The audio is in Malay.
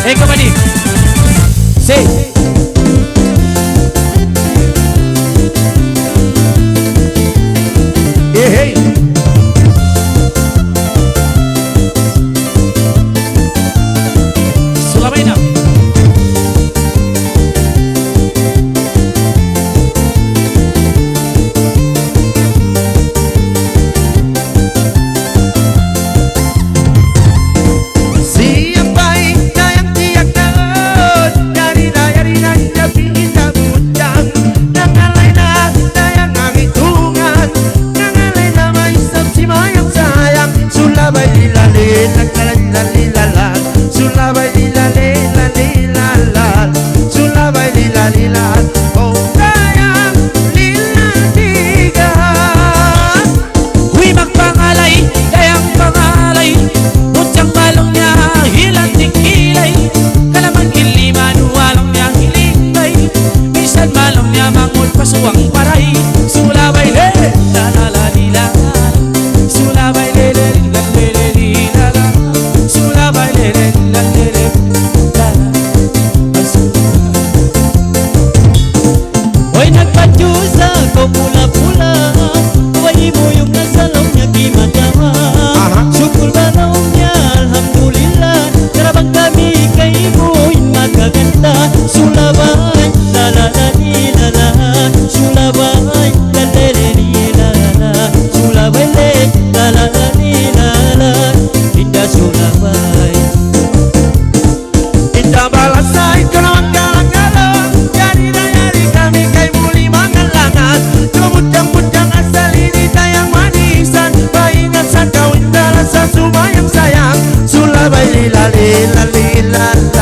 Kembali. Say. Hey. Sulaiman. Pasuang parai sulaway le la la la li la sulaway le le la le le li la la sulaway le le la le le la la. Hoy nagpadyusa ko pula-pula, huwag mo yung nasa law niya kimadama. Syukur balaw niya alhamdulillah, karabang kami kay mo'y magaganda. Sulaway la la la li la la Sulaway la le le li la la Sulaway le la la la li la la Indah Sulaway Indah balasay karawang galang-galang Yari-yari kami kay muli mangalangan Kemudang-mudang asal ini tayang manisan Paingat sa kawin dalam sa sumayang sayang Sulaway li la li la li la la